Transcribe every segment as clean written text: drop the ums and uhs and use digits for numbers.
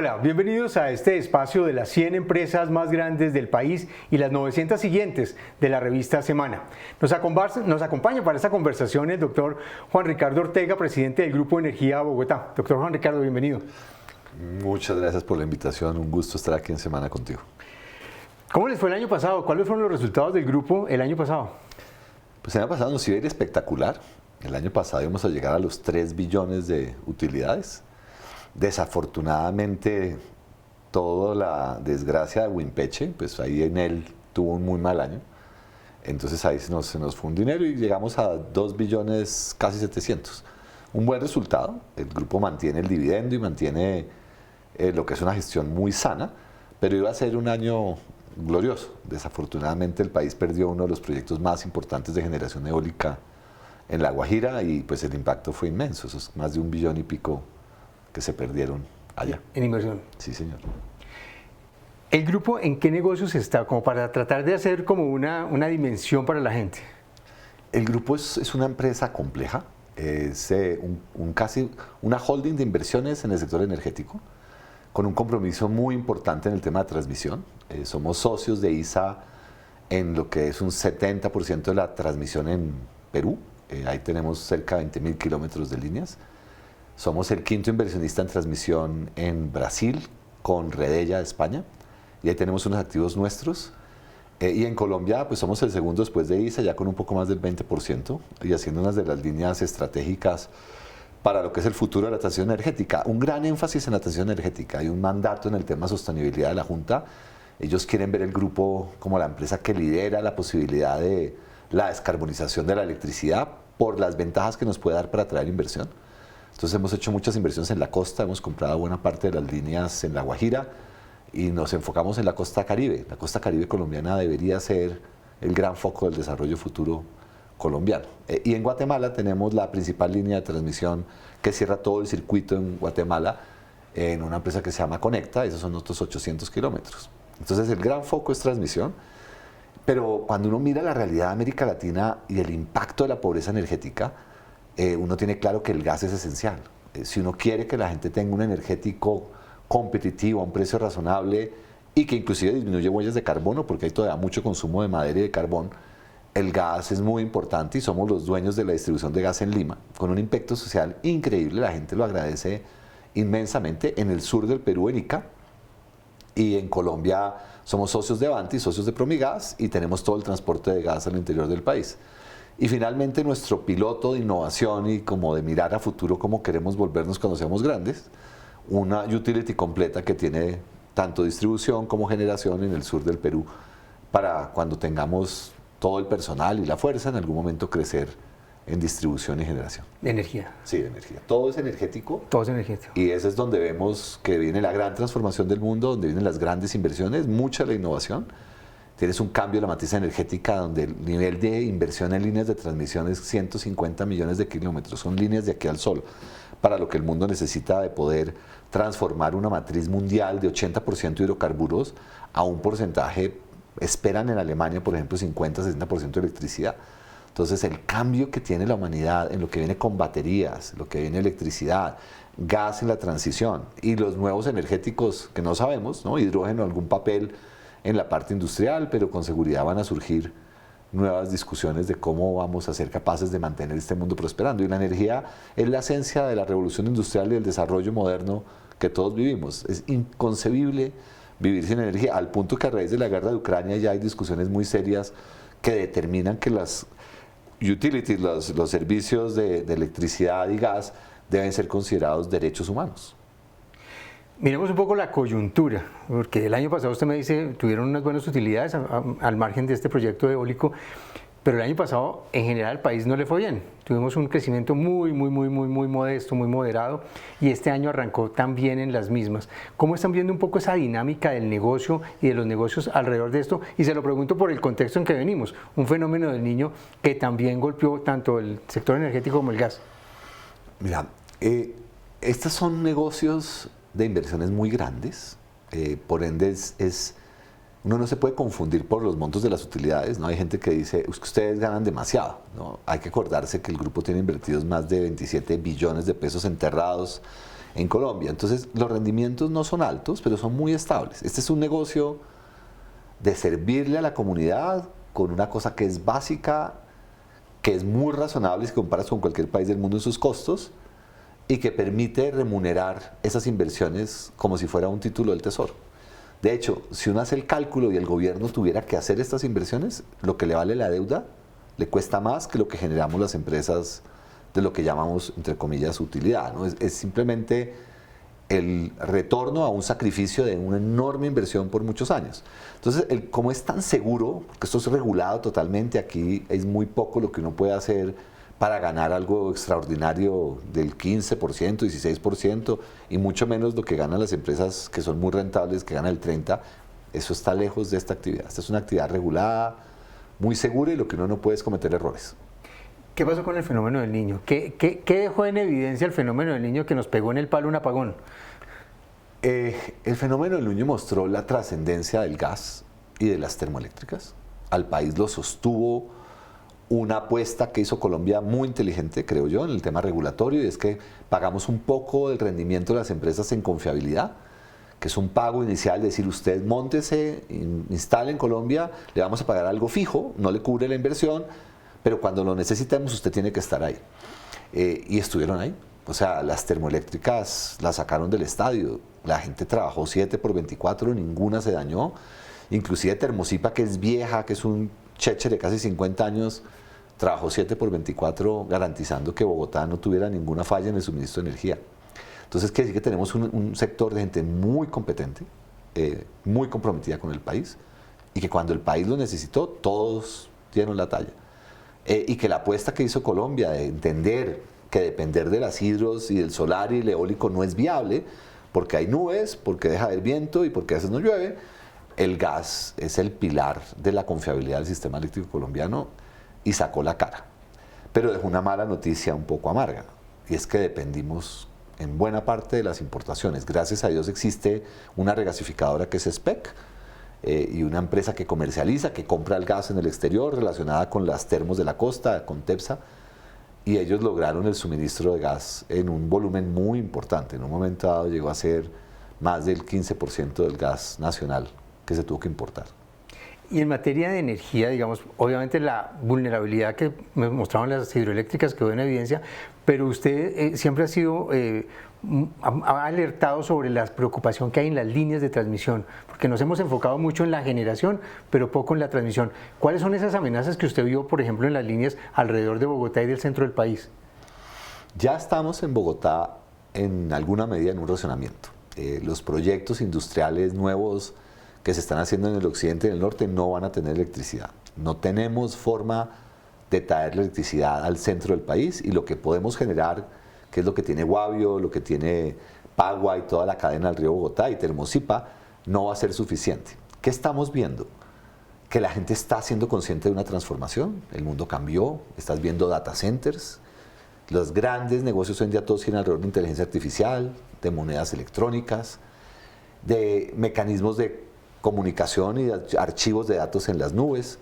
Hola, bienvenidos a este espacio de las 100 empresas más grandes del país y las 900 siguientes de la revista Semana. Nos acompaña para esta conversación el doctor Juan Ricardo Ortega, presidente del Grupo Energía Bogotá. Doctor Juan Ricardo, bienvenido. Muchas gracias por la invitación, un gusto estar aquí en Semana contigo. ¿Cómo les fue el año pasado? ¿Cuáles fueron los resultados del grupo el año pasado? Pues el año pasado nos iba a ir espectacular. El año pasado íbamos a llegar a los 3 billones de utilidades. Desafortunadamente, toda la desgracia de Wimpeche, pues ahí en él tuvo un muy mal año. Entonces ahí se nos fue un dinero y llegamos a 2 billones, casi 700. Un buen resultado. El grupo mantiene el dividendo y mantiene lo que es una gestión muy sana, pero iba a ser un año glorioso. Desafortunadamente el país perdió uno de los proyectos más importantes de generación eólica en La Guajira y pues el impacto fue inmenso. Eso es más de 1 billón y pico que se perdieron allá. En inversión. Sí, señor. ¿El grupo en qué negocios está? Como para tratar de hacer como una dimensión para la gente. El grupo es una empresa compleja. Es casi una holding de inversiones en el sector energético, con un compromiso muy importante en el tema de transmisión. Somos socios de ISA en lo que es un 70% de la transmisión en Perú. Ahí tenemos cerca de 20.000 kilómetros de líneas. Somos el quinto inversionista en transmisión en Brasil, con Redella de España, y ahí tenemos unos activos nuestros. Y en Colombia, pues somos el segundo después de ISA, ya con un poco más del 20%, y haciendo unas de las líneas estratégicas para lo que es el futuro de la transición energética. Un gran énfasis en la transición energética. Hay un mandato en el tema de sostenibilidad de la Junta. Ellos quieren ver el grupo como la empresa que lidera la posibilidad de la descarbonización de la electricidad por las ventajas que nos puede dar para atraer inversión. Entonces hemos hecho muchas inversiones en la costa, hemos comprado buena parte de las líneas en La Guajira y nos enfocamos en la costa Caribe. La costa Caribe colombiana debería ser el gran foco del desarrollo futuro colombiano. Y en Guatemala tenemos la principal línea de transmisión que cierra todo el circuito en Guatemala en una empresa que se llama Conecta, esos son otros 800 kilómetros. Entonces el gran foco es transmisión, pero cuando uno mira la realidad de América Latina y el impacto de la pobreza energética, uno tiene claro que el gas es esencial. Si uno quiere que la gente tenga un energético competitivo a un precio razonable y que inclusive disminuye huellas de carbono, porque hay todavía mucho consumo de madera y de carbón, el gas es muy importante y somos los dueños de la distribución de gas en Lima, con un impacto social increíble. La gente lo agradece inmensamente. En el sur del Perú, en Ica, y en Colombia somos socios de Avanti, socios de Promigas, y tenemos todo el transporte de gas al interior del país. Y finalmente nuestro piloto de innovación y como de mirar a futuro cómo queremos volvernos cuando seamos grandes, una utility completa que tiene tanto distribución como generación en el sur del Perú, para cuando tengamos todo el personal y la fuerza, en algún momento crecer en distribución y generación. De energía. Sí, de energía. Todo es energético. Todo es energético. Y ese es donde vemos que viene la gran transformación del mundo, donde vienen las grandes inversiones, mucha la innovación. Tienes un cambio de la matriz energética donde el nivel de inversión en líneas de transmisión es 150 millones de kilómetros. Son líneas de aquí al sol, para lo que el mundo necesita de poder transformar una matriz mundial de 80% hidrocarburos a un porcentaje, esperan en Alemania, por ejemplo, 50-60% de electricidad. Entonces el cambio que tiene la humanidad en lo que viene con baterías, lo que viene electricidad, gas en la transición y los nuevos energéticos que no sabemos, ¿no? Hidrógeno, algún papel en la parte industrial, pero con seguridad van a surgir nuevas discusiones de cómo vamos a ser capaces de mantener este mundo prosperando. Y la energía es la esencia de la revolución industrial y del desarrollo moderno que todos vivimos. Es inconcebible vivir sin energía, al punto que a raíz de la guerra de Ucrania ya hay discusiones muy serias que determinan que las utilities, los servicios de electricidad y gas deben ser considerados derechos humanos. Miremos un poco la coyuntura, porque el año pasado usted me dice tuvieron unas buenas utilidades al margen de este proyecto eólico, pero el año pasado en general al país no le fue bien. Tuvimos un crecimiento muy modesto, muy moderado, y este año arrancó también en las mismas. ¿Cómo están viendo un poco esa dinámica del negocio y de los negocios alrededor de esto? Y se lo pregunto por el contexto en que venimos, un fenómeno del Niño que también golpeó tanto el sector energético como el gas. Mira, estos son negocios de inversiones muy grandes, por ende uno no se puede confundir por los montos de las utilidades, ¿no? Hay gente que dice, ustedes ganan demasiado, ¿no? Hay que acordarse que el grupo tiene invertidos más de 27 billones de pesos enterrados en Colombia. Entonces, los rendimientos no son altos, pero son muy estables. Este es un negocio de servirle a la comunidad con una cosa que es básica, que es muy razonable si comparas con cualquier país del mundo en sus costos y que permite remunerar esas inversiones como si fuera un título del tesoro. De hecho, si uno hace el cálculo y el gobierno tuviera que hacer estas inversiones, lo que le vale la deuda le cuesta más que lo que generamos las empresas de lo que llamamos, entre comillas, utilidad, ¿no? Es simplemente el retorno a un sacrificio de una enorme inversión por muchos años. Entonces, como es tan seguro, porque esto es regulado totalmente, aquí es muy poco lo que uno puede hacer para ganar algo extraordinario del 15%, 16%, y mucho menos lo que ganan las empresas que son muy rentables, que ganan el 30%, eso está lejos de esta actividad. Esta es una actividad regulada, muy segura, y lo que uno no puede es cometer errores. ¿Qué pasó con el fenómeno del Niño? ¿Qué dejó en evidencia el fenómeno del Niño que nos pegó en el palo un apagón? El fenómeno del Niño mostró la trascendencia del gas y de las termoeléctricas. Al país lo sostuvo una apuesta que hizo Colombia muy inteligente, creo yo, en el tema regulatorio, y es que pagamos un poco del rendimiento de las empresas en confiabilidad, que es un pago inicial, de decir, usted móntese, instale en Colombia, le vamos a pagar algo fijo, no le cubre la inversión, pero cuando lo necesitemos usted tiene que estar ahí. Y estuvieron ahí. O sea, las termoeléctricas las sacaron del estadio, la gente trabajó 7x24, ninguna se dañó. Inclusive Termosipa, que es vieja, que es un cheche de casi 50 años, trabajó 7x24 garantizando que Bogotá no tuviera ninguna falla en el suministro de energía. Entonces, quiere decir que tenemos un sector de gente muy competente, muy comprometida con el país, y que cuando el país lo necesitó, todos dieron la talla. Y que la apuesta que hizo Colombia de entender que depender de las hidros y del solar y el eólico no es viable, porque hay nubes, porque deja haber viento y porque a veces no llueve, el gas es el pilar de la confiabilidad del sistema eléctrico colombiano, y sacó la cara. Pero dejó una mala noticia un poco amarga, y es que dependimos en buena parte de las importaciones. Gracias a Dios existe una regasificadora que es SPEC, y una empresa que comercializa, que compra el gas en el exterior, relacionada con las termos de la costa, con TEPSA, y ellos lograron el suministro de gas en un volumen muy importante. En un momento dado llegó a ser más del 15% del gas nacional que se tuvo que importar. Y en materia de energía, digamos, obviamente la vulnerabilidad que me mostraban las hidroeléctricas quedó en evidencia, pero usted siempre ha sido, ha alertado sobre la preocupación que hay en las líneas de transmisión, porque nos hemos enfocado mucho en la generación, pero poco en la transmisión. ¿Cuáles son esas amenazas que usted vio, por ejemplo, en las líneas alrededor de Bogotá y del centro del país? Ya estamos en Bogotá en alguna medida en un racionamiento. Los proyectos industriales nuevos que se están haciendo en el occidente y en el norte no van a tener electricidad. No tenemos forma de traer la electricidad al centro del país, y lo que podemos generar, que es lo que tiene Guavio, lo que tiene Pagua y toda la cadena del río Bogotá y Termosipa, no va a ser suficiente. ¿Qué estamos viendo? Que la gente está siendo consciente de una transformación, el mundo cambió, estás viendo data centers, los grandes negocios hoy en día todos giran alrededor de inteligencia artificial, de monedas electrónicas, de mecanismos de comunicación y de archivos de datos en las nubes.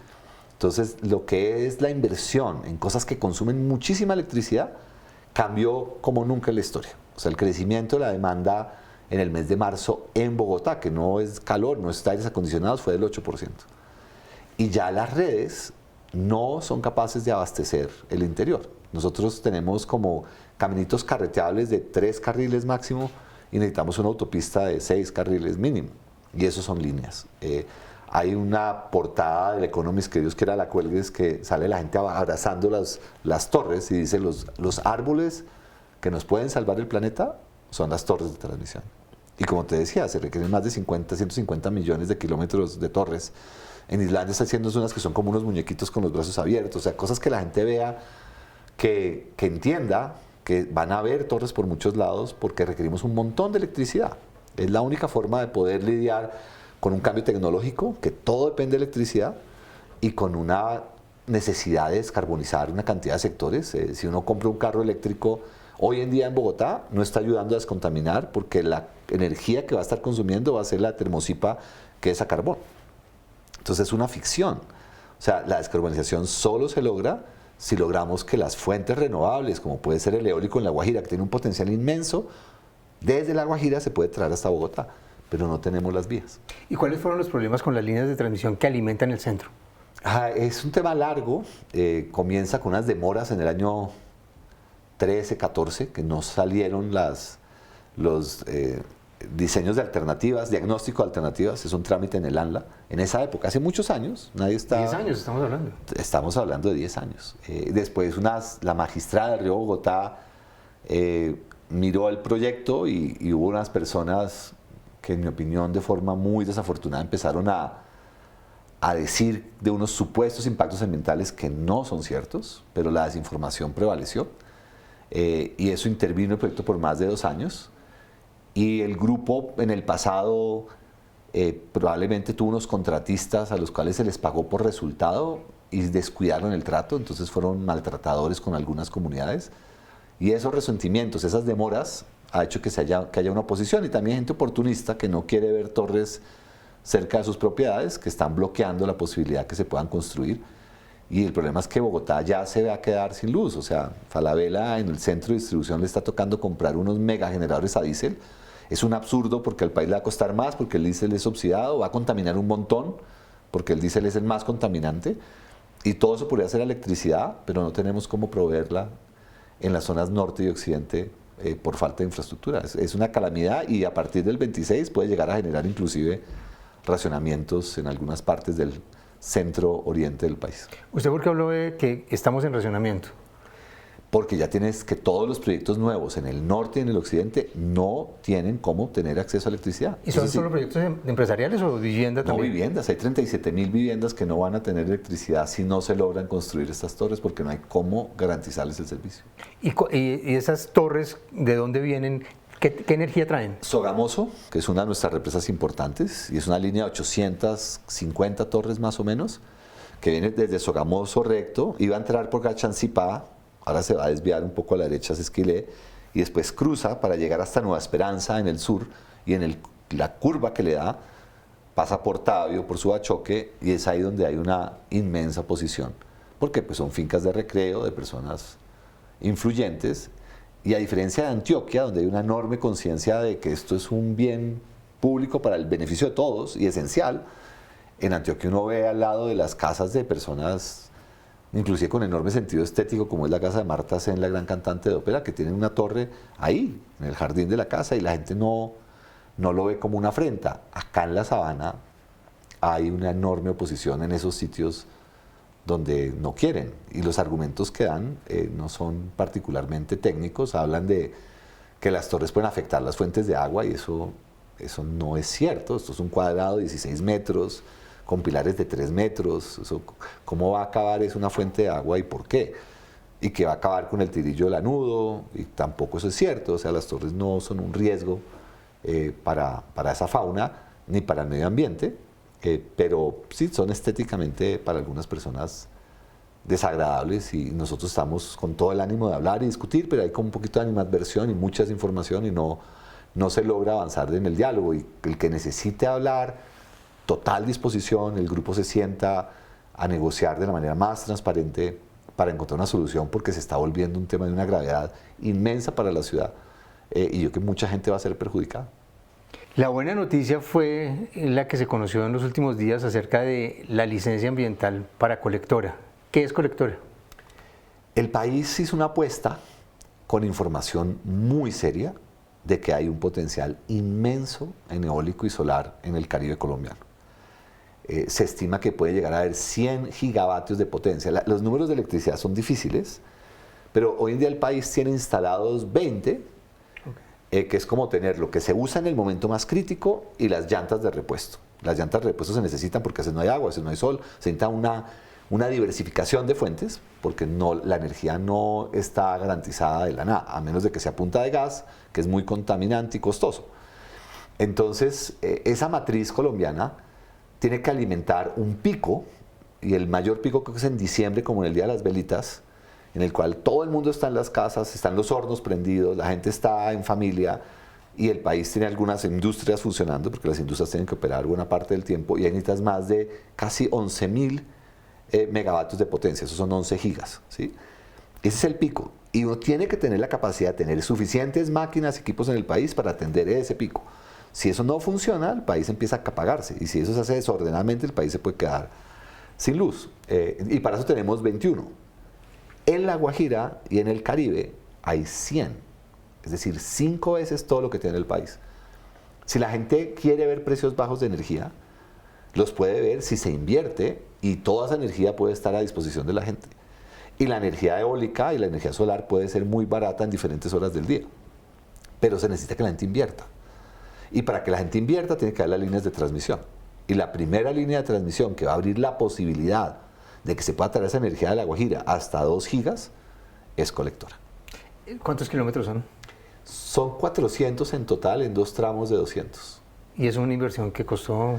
Entonces, lo que es la inversión en cosas que consumen muchísima electricidad cambió como nunca en la historia. O sea, el crecimiento de la demanda en el mes de marzo en Bogotá, que no es calor, no es aires acondicionados, fue del 8%. Y ya las redes no son capaces de abastecer el interior. Nosotros tenemos como caminitos carreteables de 3 carriles máximo, y necesitamos una autopista de 6 carriles mínimo. Y eso son líneas. Hay una portada del Economist, que Dios quiera la cuelgues, que sale la gente abrazando las torres y dice: los árboles que nos pueden salvar el planeta son las torres de transmisión. Y como te decía, se requieren más de 150 millones de kilómetros de torres. En Islandia están haciendo unas que son como unos muñequitos con los brazos abiertos, o sea, cosas que la gente vea, que entienda que van a haber torres por muchos lados, porque requerimos un montón de electricidad. Es la única forma de poder lidiar con un cambio tecnológico, que todo depende de electricidad, y con una necesidad de descarbonizar una cantidad de sectores. Si uno compra un carro eléctrico hoy en día en Bogotá, no está ayudando a descontaminar, porque la energía que va a estar consumiendo va a ser la Termosipa, que es a carbón. Entonces es una ficción. O sea, la descarbonización solo se logra si logramos que las fuentes renovables, como puede ser el eólico en La Guajira, que tiene un potencial inmenso, Desde La Guajira se puede traer hasta Bogotá, pero no tenemos las vías. ¿Y cuáles fueron los problemas con las líneas de transmisión que alimentan el centro? Es un tema largo, comienza con unas demoras en el año 13, 14, que no salieron los diseños de alternativas, diagnóstico de alternativas, es un trámite en el ANLA. En esa época, hace muchos años, nadie está... 10 años estamos hablando. Estamos hablando de 10 años. Después la magistrada de Río Bogotá miró el proyecto y hubo unas personas que, en mi opinión, de forma muy desafortunada empezaron a decir de unos supuestos impactos ambientales que no son ciertos, pero la desinformación prevaleció. Y eso intervino el proyecto por más de 2 años. Y el grupo en el pasado probablemente tuvo unos contratistas a los cuales se les pagó por resultado y descuidaron el trato, entonces fueron maltratadores con algunas comunidades. Y esos resentimientos, esas demoras, ha hecho que haya una oposición y también gente oportunista que no quiere ver torres cerca de sus propiedades, que están bloqueando la posibilidad que se puedan construir. Y el problema es que Bogotá ya se va a quedar sin luz. O sea, Falabella en el centro de distribución le está tocando comprar unos megageneradores a diésel. Es un absurdo porque al país le va a costar más, porque el diésel es oxidado, va a contaminar un montón, porque el diésel es el más contaminante. Y todo eso podría ser electricidad, pero no tenemos cómo proveerla en las zonas norte y occidente por falta de infraestructura. Es una calamidad y a partir del 26 puede llegar a generar inclusive racionamientos en algunas partes del centro oriente del país. ¿Usted por qué habló de que estamos en racionamiento? Porque ya tienes que todos los proyectos nuevos en el norte y en el occidente no tienen cómo tener acceso a electricidad. ¿Y son solo proyectos empresariales o vivienda también? No, viviendas. Hay 37.000 viviendas que no van a tener electricidad si no se logran construir estas torres porque no hay cómo garantizarles el servicio. ¿Y esas torres de dónde vienen? ¿Qué energía traen? Sogamoso, que es una de nuestras represas importantes, y es una línea de 850 torres más o menos, que viene desde Sogamoso recto, iba a entrar por Gachancipá, ahora se va a desviar un poco a la derecha hacia Esquilé, y después cruza para llegar hasta Nueva Esperanza en el sur, y en la curva que le da, pasa por Tabio, por Subachoque, y es ahí donde hay una inmensa oposición, porque pues son fincas de recreo de personas influyentes. Y a diferencia de Antioquia, donde hay una enorme conciencia de que esto es un bien público para el beneficio de todos y esencial, en Antioquia uno ve al lado de las casas de personas, inclusive con enorme sentido estético, como es la casa de Marta Sen, la gran cantante de ópera, que tienen una torre ahí, en el jardín de la casa, y la gente no lo ve como una afrenta. Acá en la Sabana hay una enorme oposición en esos sitios donde no quieren, y los argumentos que dan no son particularmente técnicos, hablan de que las torres pueden afectar las fuentes de agua y eso no es cierto. Esto es un cuadrado de 16 metros con pilares de 3 metros, ¿cómo va a acabar es una fuente de agua y por qué? Y que va a acabar con el tirillo del Lanudo, y tampoco eso es cierto. O sea, las torres no son un riesgo para esa fauna ni para el medio ambiente. Pero sí son estéticamente para algunas personas desagradables y nosotros estamos con todo el ánimo de hablar y discutir, pero hay como un poquito de animadversión y mucha desinformación y no se logra avanzar en el diálogo. Y el que necesite hablar, total disposición, el grupo se sienta a negociar de la manera más transparente para encontrar una solución, porque se está volviendo un tema de una gravedad inmensa para la ciudad y yo creo que mucha gente va a ser perjudicada. La buena noticia fue la que se conoció en los últimos días acerca de la licencia ambiental para Colectora. ¿Qué es Colectora? El país hizo una apuesta con información muy seria de que hay un potencial inmenso en eólico y solar en el Caribe colombiano. Se estima que puede llegar a haber 100 gigavatios de potencia. Los números de electricidad son difíciles, pero hoy en día el país tiene instalados 20, que es como tener lo que se usa en el momento más crítico y las llantas de repuesto. Las llantas de repuesto se necesitan porque a veces no hay agua, a veces no hay sol, se necesita una diversificación de fuentes porque la energía no está garantizada de la nada, a menos de que sea punta de gas, que es muy contaminante y costoso. Entonces, esa matriz colombiana tiene que alimentar un pico, y el mayor pico creo que es en diciembre, como en el Día de las Velitas, en el cual todo el mundo está en las casas, están los hornos prendidos, la gente está en familia y el país tiene algunas industrias funcionando, porque las industrias tienen que operar buena parte del tiempo, y hay necesitas más de casi 11.000 megavatios de potencia, esos son 11 gigas, ¿sí? Ese es el pico, Y uno tiene que tener la capacidad de tener suficientes máquinas y equipos en el país para atender ese pico. Si eso no funciona, el país empieza a apagarse. Y si eso se hace desordenadamente, el país se puede quedar sin luz. Y para eso tenemos 21. En La Guajira y en el Caribe hay 100. Es decir, 5 veces todo lo que tiene el país. Si la gente quiere ver precios bajos de energía, los puede ver si se invierte y toda esa energía puede estar a disposición de la gente. Y la energía eólica y la energía solar puede ser muy barata en diferentes horas del día. Pero se necesita que la gente invierta. Y para que la gente invierta tiene que haber las líneas de transmisión. Y la primera línea de transmisión que va a abrir la posibilidad de que se pueda traer esa energía de La Guajira hasta 2 gigas es Colectora. ¿Cuántos kilómetros son? Son 400 en total en 2 tramos de 200. ¿Y es una inversión que costó?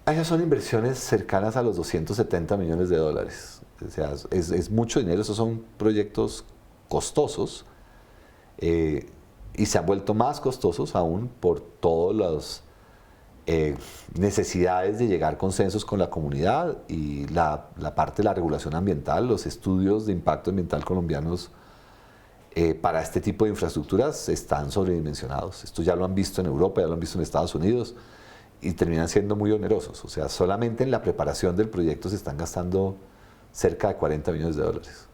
Esas son inversiones cercanas a los 270 millones de dólares. O sea, es mucho dinero, esos son proyectos costosos y se han vuelto más costosos aún por todas las necesidades de llegar a consensos con la comunidad y la parte de la regulación ambiental, los estudios de impacto ambiental colombianos para este tipo de infraestructuras están sobredimensionados. Esto ya lo han visto en Europa, ya lo han visto en Estados Unidos y terminan siendo muy onerosos. O sea, solamente en la preparación del proyecto se están gastando cerca de 40 millones de dólares.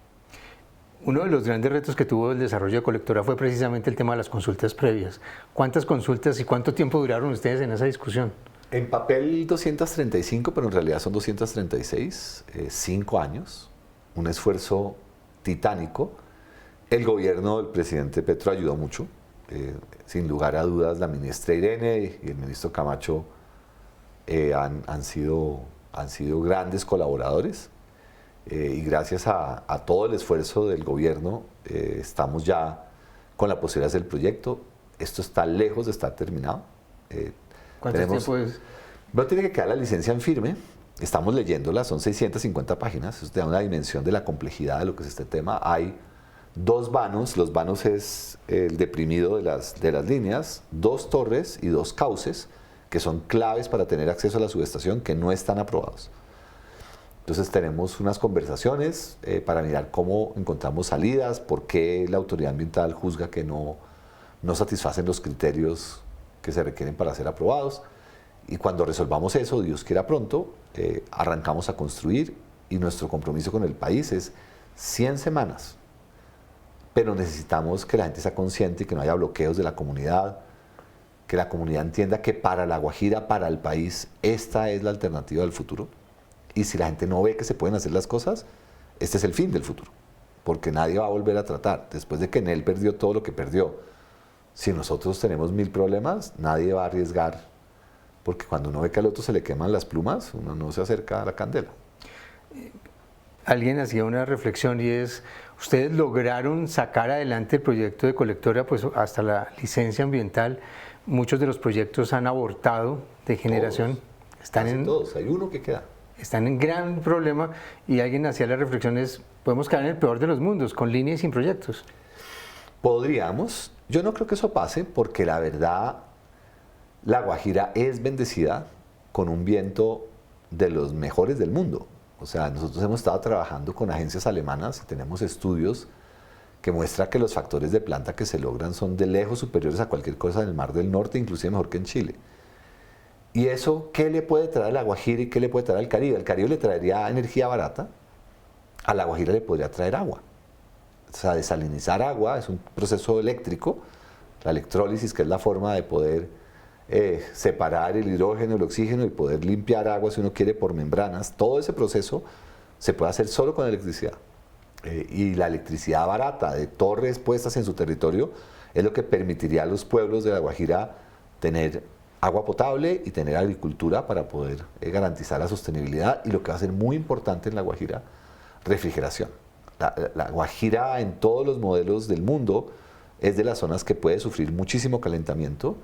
Uno de los grandes retos que tuvo el desarrollo de Colectora fue precisamente el tema de las consultas previas. ¿Cuántas consultas y cuánto tiempo duraron ustedes en esa discusión? En papel 235, pero en realidad son 236, 5 años, un esfuerzo titánico. El gobierno del presidente Petro ayudó mucho, sin lugar a dudas la ministra Irene y el ministro Camacho han sido grandes colaboradores. Y gracias a todo el esfuerzo del gobierno estamos ya con la posibilidad de hacer el proyecto. Esto está lejos de estar terminado. ¿Cuánto tiempo es? No tiene que quedar la licencia en firme. Estamos leyéndola, son 650 páginas. Eso te da una dimensión de la complejidad de lo que es este tema. Hay 2 vanos, los vanos es el deprimido de las líneas, 2 torres y 2 cauces que son claves para tener acceso a la subestación que no están aprobados. Entonces tenemos unas conversaciones para mirar cómo encontramos salidas, por qué la autoridad ambiental juzga que no satisfacen los criterios que se requieren para ser aprobados. Y cuando resolvamos eso, Dios quiera pronto, arrancamos a construir y nuestro compromiso con el país es 100 semanas. Pero necesitamos que la gente sea consciente y que no haya bloqueos de la comunidad, que la comunidad entienda que para La Guajira, para el país, esta es la alternativa del futuro. Y si la gente no ve que se pueden hacer las cosas, este es el fin del futuro. Porque nadie va a volver a tratar. Después de que Enel perdió todo lo que perdió, si nosotros tenemos 1000 problemas, nadie va a arriesgar. Porque cuando uno ve que al otro se le queman las plumas, uno no se acerca a la candela. Alguien hacía una reflexión y es, ustedes lograron sacar adelante el proyecto de Colectora pues, hasta la licencia ambiental. Muchos de los proyectos han abortado de generación. Todos, hay uno que queda. Están en gran problema y alguien hacía las reflexiones, podemos caer en el peor de los mundos, con líneas y sin proyectos. Podríamos, yo no creo que eso pase porque la verdad, La Guajira es bendecida con un viento de los mejores del mundo. O sea, nosotros hemos estado trabajando con agencias alemanas y tenemos estudios que muestran que los factores de planta que se logran son de lejos superiores a cualquier cosa en el Mar del Norte, inclusive mejor que en Chile. ¿Y eso qué le puede traer a La Guajira y qué le puede traer al Caribe? Al Caribe le traería energía barata, a La Guajira le podría traer agua. O sea, desalinizar agua es un proceso eléctrico, la electrólisis, que es la forma de poder separar el hidrógeno, el oxígeno y poder limpiar agua si uno quiere por membranas. Todo ese proceso se puede hacer solo con electricidad. Y la electricidad barata de torres puestas en su territorio es lo que permitiría a los pueblos de La Guajira tener agua potable y tener agricultura para poder garantizar la sostenibilidad y lo que va a ser muy importante en La Guajira, refrigeración. La Guajira en todos los modelos del mundo es de las zonas que puede sufrir muchísimo calentamiento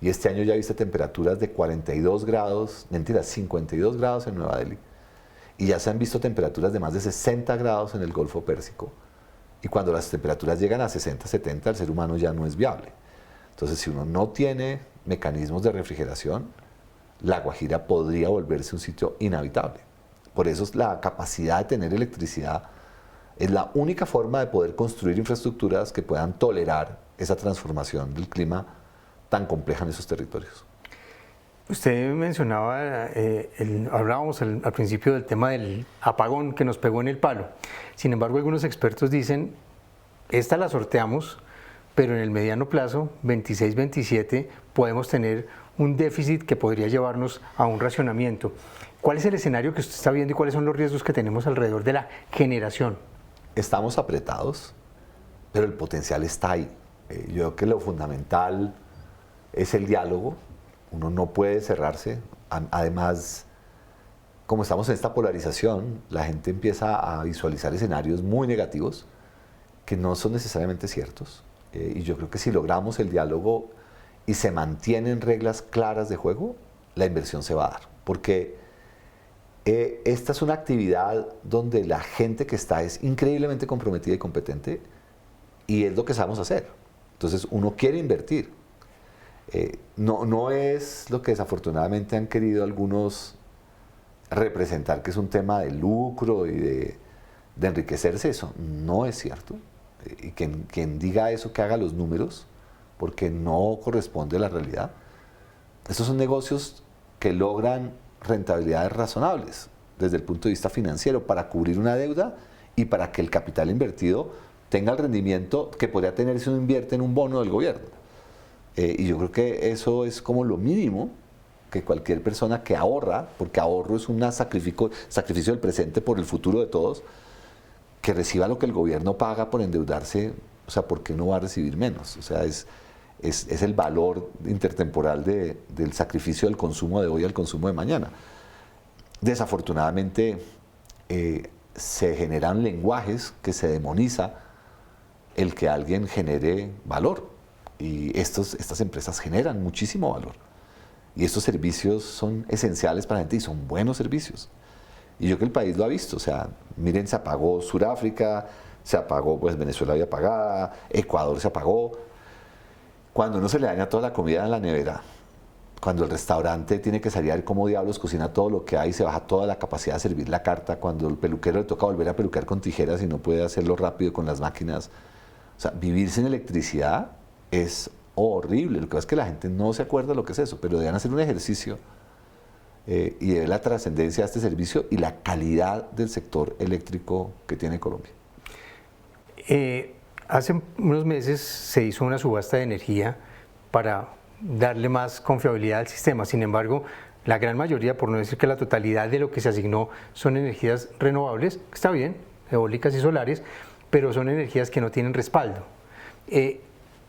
y este año ya viste temperaturas de 42 grados, mentiras, 52 grados en Nueva Delhi y ya se han visto temperaturas de más de 60 grados en el Golfo Pérsico y cuando las temperaturas llegan a 60, 70 el ser humano ya no es viable. Entonces si uno no tiene mecanismos de refrigeración, La Guajira podría volverse un sitio inhabitable. Por eso la capacidad de tener electricidad Es la única forma de poder construir infraestructuras que puedan tolerar esa transformación del clima tan compleja en esos territorios. Usted mencionaba, hablábamos al principio del tema del apagón que nos pegó en el palo. Sin embargo, algunos expertos dicen, esta la sorteamos, pero en el mediano plazo, 26-27, podemos tener un déficit que podría llevarnos a un racionamiento. ¿Cuál es el escenario que usted está viendo y cuáles son los riesgos que tenemos alrededor de la generación? Estamos apretados, pero el potencial está ahí. Yo creo que lo fundamental es el diálogo. Uno no puede cerrarse. Además, como estamos en esta polarización, la gente empieza a visualizar escenarios muy negativos que no son necesariamente ciertos. Y yo creo que si logramos el diálogo y se mantienen reglas claras de juego, la inversión se va a dar. Porque esta es una actividad donde la gente que está es increíblemente comprometida y competente y es lo que sabemos hacer. Entonces uno quiere invertir. No es lo que desafortunadamente han querido algunos representar, que es un tema de lucro y de enriquecerse. Eso no es cierto. Y quien diga eso, que haga los números, porque no corresponde a la realidad. Estos son negocios que logran rentabilidades razonables desde el punto de vista financiero para cubrir una deuda y para que el capital invertido tenga el rendimiento que podría tener si uno invierte en un bono del gobierno. Y yo creo que eso es como lo mínimo que cualquier persona que ahorra, porque ahorro es un sacrificio del presente por el futuro de todos, que reciba lo que el gobierno paga por endeudarse, o sea, ¿por qué no va a recibir menos? O sea, es el valor intertemporal del sacrificio del consumo de hoy al consumo de mañana. Desafortunadamente, se generan lenguajes que se demoniza el que alguien genere valor. Y estas empresas generan muchísimo valor. Y estos servicios son esenciales para la gente y son buenos servicios. Y yo creo que el país lo ha visto. O sea, miren, se apagó Sudáfrica, se apagó, pues Venezuela había apagada, Ecuador se apagó. Cuando uno se le daña toda la comida en la nevera, cuando el restaurante tiene que salir a ver cómo diablos cocina todo lo que hay, se baja toda la capacidad de servir la carta, cuando el peluquero le toca volver a peluquear con tijeras y no puede hacerlo rápido con las máquinas. O sea, vivir sin electricidad es horrible. Lo que pasa es que la gente no se acuerda de lo que es eso, pero deben hacer un ejercicio y de ver la trascendencia de este servicio y la calidad del sector eléctrico que tiene Colombia. Hace unos meses se hizo una subasta de energía para darle más confiabilidad al sistema. Sin embargo, la gran mayoría, por no decir que la totalidad de lo que se asignó, son energías renovables, que está bien, eólicas y solares, pero son energías que no tienen respaldo.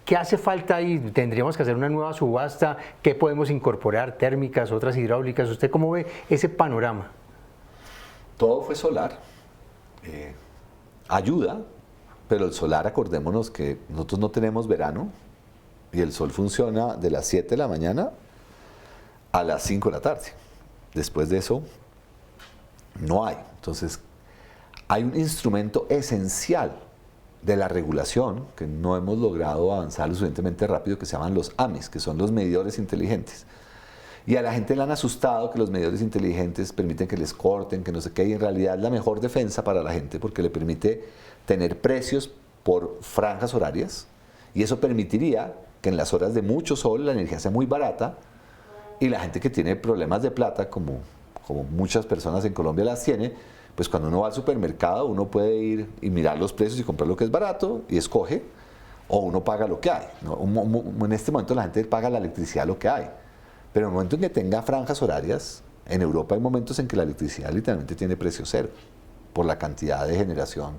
¿Qué hace falta ahí? ¿Tendríamos que hacer una nueva subasta? ¿Qué podemos incorporar? ¿Térmicas, otras hidráulicas? ¿Usted cómo ve ese panorama? Todo fue solar. Ayuda, pero el solar, acordémonos que nosotros no tenemos verano y el sol funciona de las 7 de la mañana a las 5 de la tarde. Después de eso, no hay. Entonces, hay un instrumento esencial de la regulación que no hemos logrado avanzar lo suficientemente rápido, que se llaman los AMIs, que son los medidores inteligentes. Y a la gente le han asustado que los medidores inteligentes permiten que les corten, que no sé qué, y en realidad es la mejor defensa para la gente porque le permite tener precios por franjas horarias, y eso permitiría que en las horas de mucho sol la energía sea muy barata y la gente que tiene problemas de plata, como muchas personas en Colombia las tiene, pues cuando uno va al supermercado uno puede ir y mirar los precios y comprar lo que es barato y escoge, o uno paga lo que hay, ¿no? En este momento la gente paga la electricidad lo que hay, pero en el momento en que tenga franjas horarias, en Europa hay momentos en que la electricidad literalmente tiene precio cero por la cantidad de generación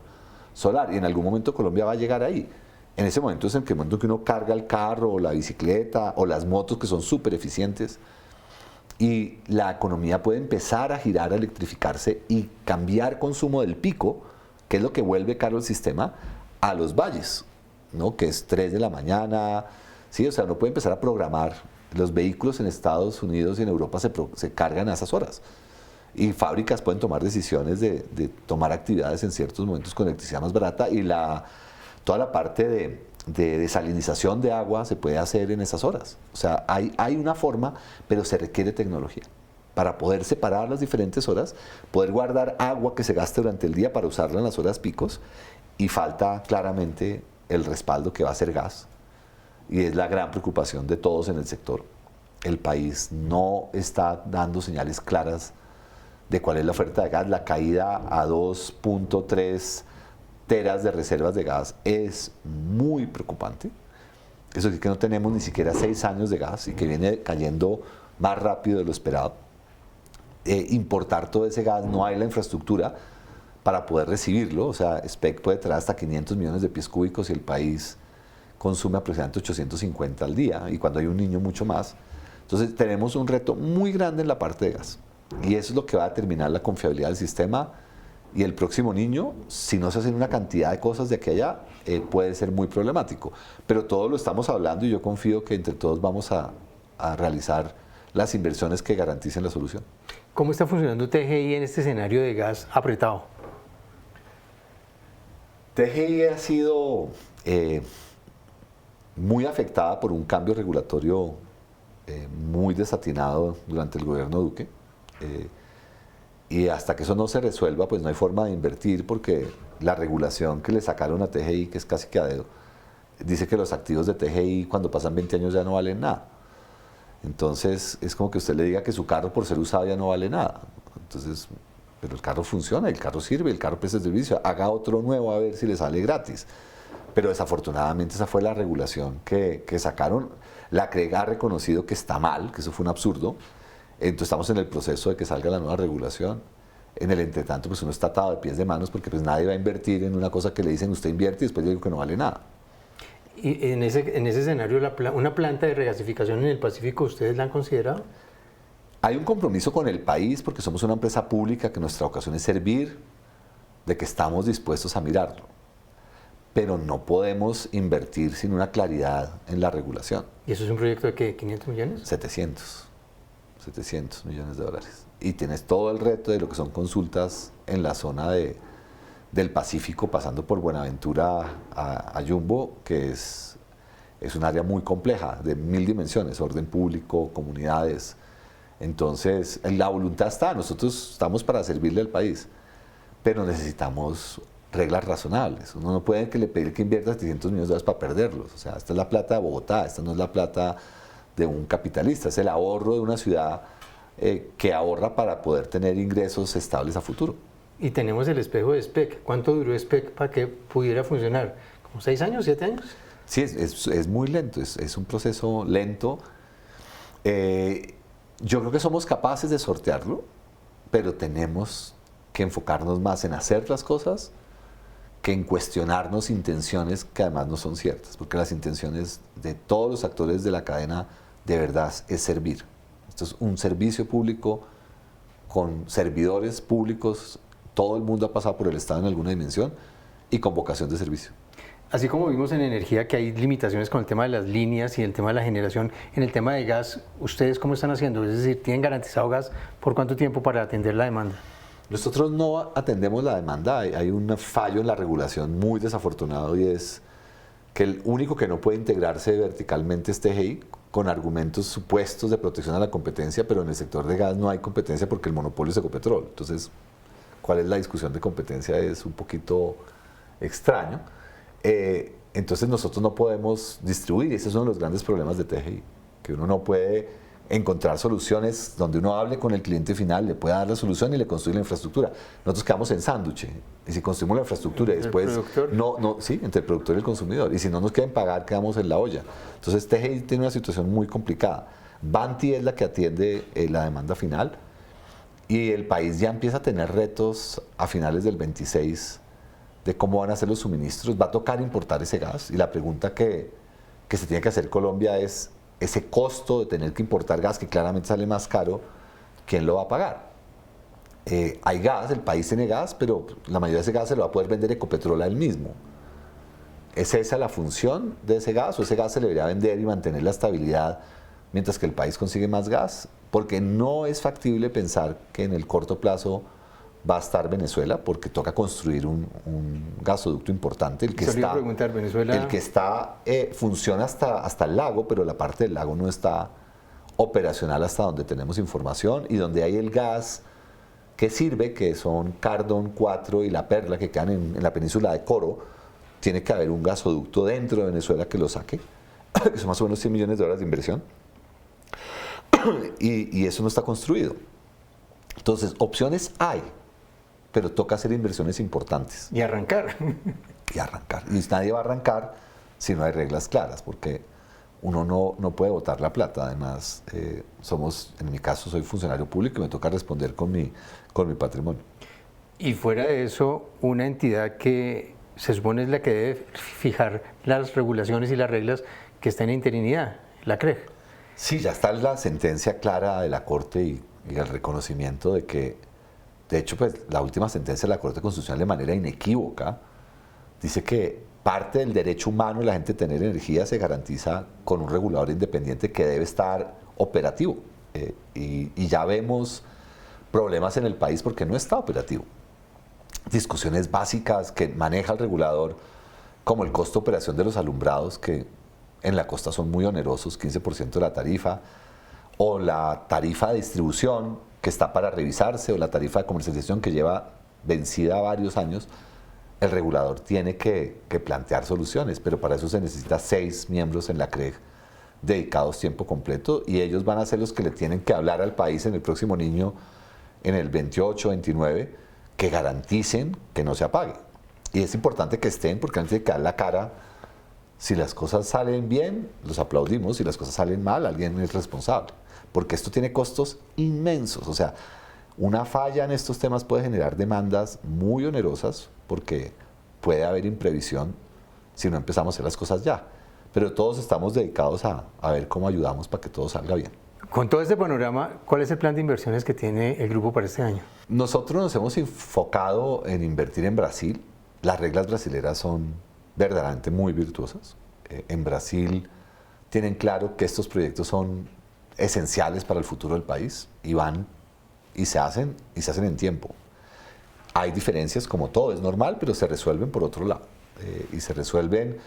solar, y en algún momento Colombia va a llegar ahí. En ese momento es en el momento que uno carga el carro o la bicicleta o las motos, que son súper eficientes, y la economía puede empezar a girar, a electrificarse y cambiar consumo del pico, que es lo que vuelve caro el sistema, a los valles, ¿no? Que es 3 de la mañana, ¿sí? O sea, uno puede empezar a programar. Los vehículos en Estados Unidos y en Europa se cargan a esas horas, y fábricas pueden tomar decisiones de tomar actividades en ciertos momentos con electricidad más barata, y toda la parte de desalinización de agua se puede hacer en esas horas. O sea, hay una forma, pero se requiere tecnología. para poder separar las diferentes horas, poder guardar agua que se gaste durante el día para usarla en las horas picos, y falta claramente el respaldo que va a ser gas, y es la gran preocupación de todos en el sector. El país no está dando señales claras de cuál es la oferta de gas. La caída a 2.3 teras de reservas de gas es muy preocupante. Eso es que no tenemos ni siquiera 6 años de gas y que viene cayendo más rápido de lo esperado. Importar todo ese gas, no hay la infraestructura para poder recibirlo. O sea, SPEC puede traer hasta 500 millones de pies cúbicos y el país consume aproximadamente 850 al día, y cuando hay un niño mucho más. Entonces tenemos un reto muy grande en la parte de gas, y eso es lo que va a determinar la confiabilidad del sistema. Y el próximo niño, si no se hacen una cantidad de cosas de aquí a allá, puede ser muy problemático. Pero todo lo estamos hablando, y yo confío que entre todos vamos a realizar las inversiones que garanticen la solución. ¿Cómo está funcionando TGI en este escenario de gas apretado? TGI ha sido muy afectada por un cambio regulatorio muy desatinado durante el gobierno Duque. Y hasta que eso no se resuelva, pues no hay forma de invertir, porque la regulación que le sacaron a TGI, que es casi que a dedo, dice que los activos de TGI cuando pasan 20 años ya no valen nada. Entonces es como que usted le diga que su carro por ser usado ya no vale nada. Entonces, pero el carro funciona, el carro sirve, el carro presta servicio, haga otro nuevo a ver si le sale gratis. Pero desafortunadamente esa fue la regulación que sacaron. La CREG ha reconocido que está mal, que eso fue un absurdo. Entonces estamos en el proceso de que salga la nueva regulación. En el entretanto, pues uno está atado de pies de manos, porque pues nadie va a invertir en una cosa que le dicen usted invierte y después yo digo que no vale nada. Y en ese escenario, una planta de regasificación en el Pacífico, ¿ustedes la han considerado? Hay un compromiso con el país, porque somos una empresa pública, que nuestra vocación es servir, de que estamos dispuestos a mirarlo. Pero no podemos invertir sin una claridad en la regulación. ¿Y eso es un proyecto de qué? ¿500 millones? 700 millones de dólares. Y tienes todo el reto de lo que son consultas en la zona del Pacífico, pasando por Buenaventura a Jumbo, que es un área muy compleja, de 1000 dimensiones, orden público, comunidades. Entonces, la voluntad está, nosotros estamos para servirle al país, pero necesitamos reglas razonables. Uno no puede pedir que invierta 700 millones de dólares para perderlos. O sea, esta es la plata de Bogotá, esta no es la plata de un capitalista, es el ahorro de una ciudad que ahorra para poder tener ingresos estables a futuro. Y tenemos el espejo de SPEC. ¿Cuánto duró SPEC para que pudiera funcionar? ¿Como 6 años, 7 años? Sí, es muy lento, es un proceso lento. Yo creo que somos capaces de sortearlo, pero tenemos que enfocarnos más en hacer las cosas que en cuestionarnos intenciones que además no son ciertas, porque las intenciones de todos los actores de la cadena de verdad es servir. Esto es un servicio público con servidores públicos, todo el mundo ha pasado por el Estado en alguna dimensión y con vocación de servicio. Así como vimos en energía que hay limitaciones con el tema de las líneas y el tema de la generación, en el tema de gas, ¿ustedes cómo están haciendo? Es decir, ¿tienen garantizado gas por cuánto tiempo para atender la demanda? Nosotros no atendemos la demanda, hay un fallo en la regulación muy desafortunado, y es que el único que no puede integrarse verticalmente es TGI, con argumentos supuestos de protección a la competencia, pero en el sector de gas no hay competencia porque el monopolio es Ecopetrol. Entonces, ¿cuál es la discusión de competencia? Es un poquito extraño. Entonces nosotros no podemos distribuir, y ese es uno de los grandes problemas de TGI, que uno no puede encontrar soluciones donde uno hable con el cliente final, le pueda dar la solución y le construye la infraestructura. Nosotros quedamos en sándwich, y si construimos la infraestructura y después sí, entre el productor y el consumidor, y si no nos quieren pagar, quedamos en la olla. Entonces TGI tiene una situación muy complicada. Banti es la que atiende la demanda final, y el país ya empieza a tener retos a finales del 26 de cómo van a ser los suministros. Va a tocar importar ese gas, y la pregunta que se tiene que hacer Colombia es: ese costo de tener que importar gas, que claramente sale más caro, ¿quién lo va a pagar? Hay gas, el país tiene gas, pero la mayoría de ese gas se lo va a poder vender Ecopetrol a él mismo. ¿Es esa la función de ese gas, o ese gas se le debería vender y mantener la estabilidad mientras que el país consigue más gas? Porque no es factible pensar que en el corto plazo va a estar Venezuela, porque toca construir un gasoducto importante. El que Venezuela... funciona hasta el lago, pero la parte del lago no está operacional hasta donde tenemos información, y donde hay el gas que sirve, que son Cardón 4 y La Perla, que quedan en la península de Coro, tiene que haber un gasoducto dentro de Venezuela que lo saque, que son más o menos $100 millones de inversión, y eso no está construido. Entonces, opciones hay, pero toca hacer inversiones importantes. Y arrancar. Y arrancar. Y nadie va a arrancar si no hay reglas claras, porque uno no puede botar la plata. Además, en mi caso, soy funcionario público y me toca responder con mi patrimonio. Y fuera de eso, una entidad que se supone es la que debe fijar las regulaciones y las reglas, que está en interinidad, la CREG. Sí, ya está la sentencia clara de la Corte y el reconocimiento de que, de hecho, pues la última sentencia de la Corte Constitucional de manera inequívoca dice que parte del derecho humano de la gente a tener energía se garantiza con un regulador independiente que debe estar operativo. Y ya vemos problemas en el país porque no está operativo. Discusiones básicas que maneja el regulador, como el costo de operación de los alumbrados, que en la costa son muy onerosos, 15% de la tarifa, o la tarifa de distribución que está para revisarse, o la tarifa de comercialización que lleva vencida varios años. El regulador tiene que plantear soluciones, pero para eso se necesita 6 miembros en la CREG dedicados tiempo completo, y ellos van a ser los que le tienen que hablar al país en el próximo niño, en el 28, 29, que garanticen que no se apague. Y es importante que estén, porque antes de que dar la cara, si las cosas salen bien, los aplaudimos; si las cosas salen mal, alguien es responsable, porque esto tiene costos inmensos. O sea, una falla en estos temas puede generar demandas muy onerosas, porque puede haber imprevisión si no empezamos a hacer las cosas ya. Pero todos estamos dedicados a ver cómo ayudamos para que todo salga bien. Con todo este panorama, ¿cuál es el plan de inversiones que tiene el grupo para este año? Nosotros nos hemos enfocado en invertir en Brasil. Las reglas brasileras son verdaderamente muy virtuosas. En Brasil tienen claro que estos proyectos son esenciales para el futuro del país, y van y se hacen en tiempo. Hay diferencias, como todo, es normal, pero se resuelven por otro lado. Y se resuelven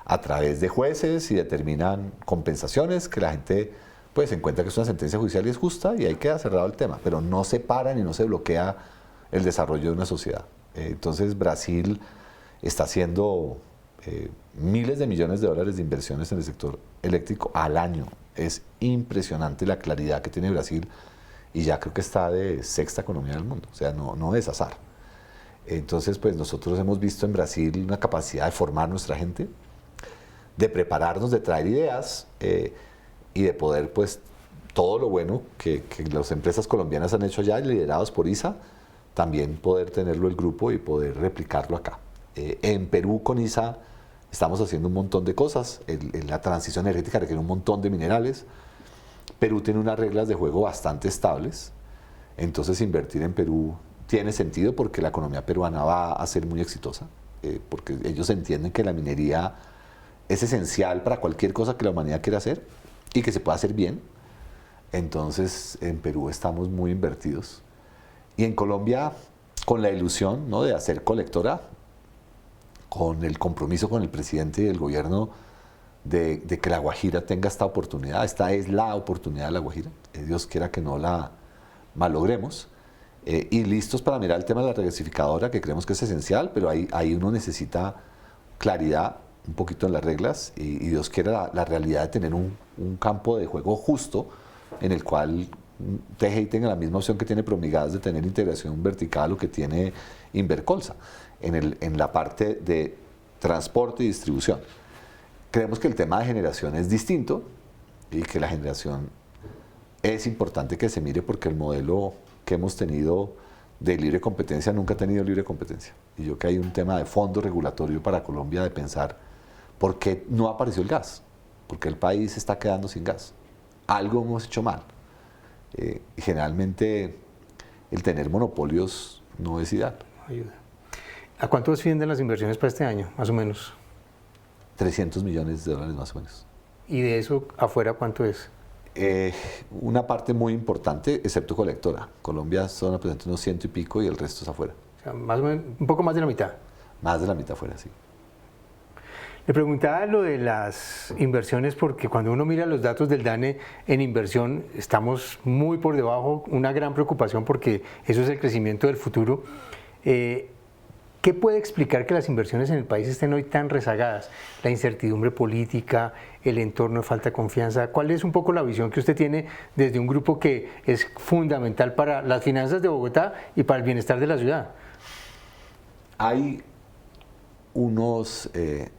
a través de jueces y determinan compensaciones que la gente pues encuentra que es una sentencia judicial y es justa, y ahí queda cerrado el tema, pero no se paran y no se bloquea el desarrollo de una sociedad. Entonces Brasil está haciendo miles de millones de dólares de inversiones en el sector eléctrico al año. Es impresionante la claridad que tiene Brasil, y ya creo que está de 6ª economía del mundo, o sea, no es azar. Entonces, pues nosotros hemos visto en Brasil una capacidad de formar nuestra gente, de prepararnos, de traer ideas, y de poder, pues, todo lo bueno que las empresas colombianas han hecho allá, liderados por ISA, también poder tenerlo el grupo y poder replicarlo acá. En Perú, con ISA, estamos haciendo un montón de cosas. La transición energética requiere un montón de minerales. Perú tiene unas reglas de juego bastante estables, entonces invertir en Perú tiene sentido, porque la economía peruana va a ser muy exitosa, porque ellos entienden que la minería es esencial para cualquier cosa que la humanidad quiera hacer y que se pueda hacer bien. Entonces en Perú estamos muy invertidos, y en Colombia con la ilusión, ¿no?, de hacer colectora, con el compromiso con el presidente y el gobierno de que La Guajira tenga esta oportunidad. Esta es la oportunidad de La Guajira, Dios quiera que no la malogremos, y listos para mirar el tema de la regasificadora, que creemos que es esencial, pero ahí uno necesita claridad un poquito en las reglas, y Dios quiera la realidad de tener un campo de juego justo, en el cual TGI tenga la misma opción que tiene Promigas de tener integración vertical, o que tiene Invercolsa en la parte de transporte y distribución. Creemos que el tema de generación es distinto, y que la generación es importante que se mire, porque el modelo que hemos tenido de libre competencia nunca ha tenido libre competencia. Y yo creo que hay un tema de fondo regulatorio para Colombia, de pensar por qué no apareció el gas, porque el país se está quedando sin gas. Algo hemos hecho mal. Y generalmente el tener monopolios no es ideal. Ayuda. ¿A cuánto ascienden las inversiones para este año, más o menos? $300 millones más o menos. ¿Y de eso afuera cuánto es? Una parte muy importante, excepto colectora. Colombia son aproximadamente unos 100 y pico, y el resto es afuera. O sea, más o menos, un poco más de la mitad. Más de la mitad afuera, sí. Le preguntaba lo de las inversiones porque cuando uno mira los datos del DANE en inversión estamos muy por debajo, una gran preocupación porque eso es el crecimiento del futuro. ¿Qué puede explicar que las inversiones en el país estén hoy tan rezagadas? La incertidumbre política, el entorno de falta de confianza. ¿Cuál es un poco la visión que usted tiene desde un grupo que es fundamental para las finanzas de Bogotá y para el bienestar de la ciudad? Hay unos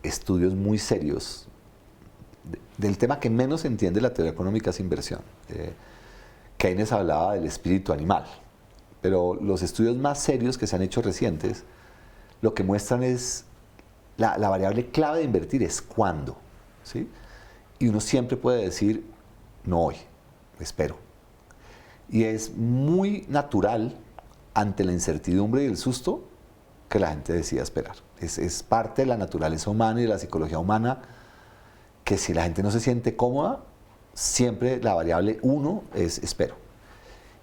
estudios muy serios del tema que menos entiende la teoría económica es inversión. Keynes hablaba del espíritu animal, pero los estudios más serios que se han hecho recientes lo que muestran es la variable clave de invertir es cuándo, ¿sí? Y uno siempre puede decir, no hoy, espero. Y es muy natural ante la incertidumbre y el susto que la gente decida esperar. Es parte de la naturaleza humana y de la psicología humana que si la gente no se siente cómoda, siempre la variable 1 es espero.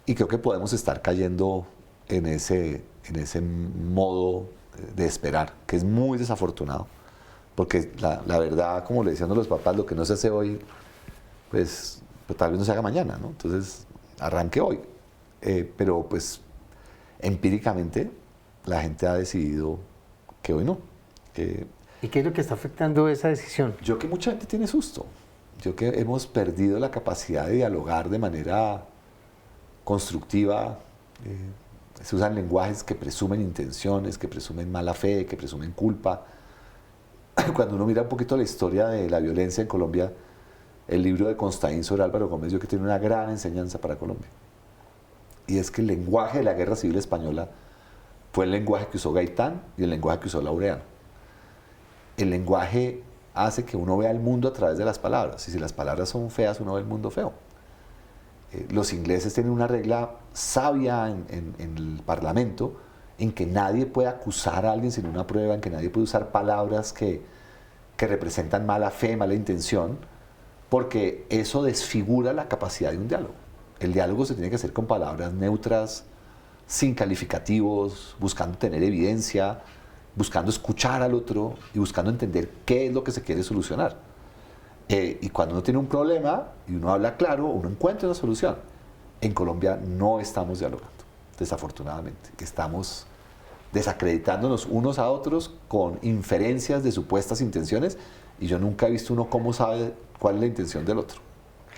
Y creo que podemos estar cayendo en ese modo de esperar, que es muy desafortunado, porque la verdad, como le decían los papás, lo que no se hace hoy, pues tal vez no se haga mañana, ¿no? Entonces, arranque hoy. Pero pues empíricamente la gente ha decidido que hoy no. ¿Y qué es lo que está afectando esa decisión? Yo creo que mucha gente tiene susto. Yo creo que hemos perdido la capacidad de dialogar de manera constructiva. Se usan lenguajes que presumen intenciones, que presumen mala fe, que presumen culpa. Cuando uno mira un poquito la historia de la violencia en Colombia, el libro de Constaín sobre Álvaro Gómez, yo creo que tiene una gran enseñanza para Colombia. Y es que el lenguaje de la Guerra Civil Española fue el lenguaje que usó Gaitán y el lenguaje que usó Laureano. El lenguaje hace que uno vea el mundo a través de las palabras. Y si las palabras son feas, uno ve el mundo feo. Los ingleses tienen una regla sabia en el Parlamento en que nadie puede acusar a alguien sin una prueba, en que nadie puede usar palabras que representan mala fe, mala intención, porque eso desfigura la capacidad de un diálogo. El diálogo se tiene que hacer con palabras neutras, sin calificativos, buscando tener evidencia, buscando escuchar al otro y buscando entender qué es lo que se quiere solucionar. Y cuando uno tiene un problema y uno habla claro, uno encuentra una solución. En Colombia no estamos dialogando, desafortunadamente. Estamos desacreditándonos unos a otros con inferencias de supuestas intenciones y yo nunca he visto uno cómo sabe cuál es la intención del otro.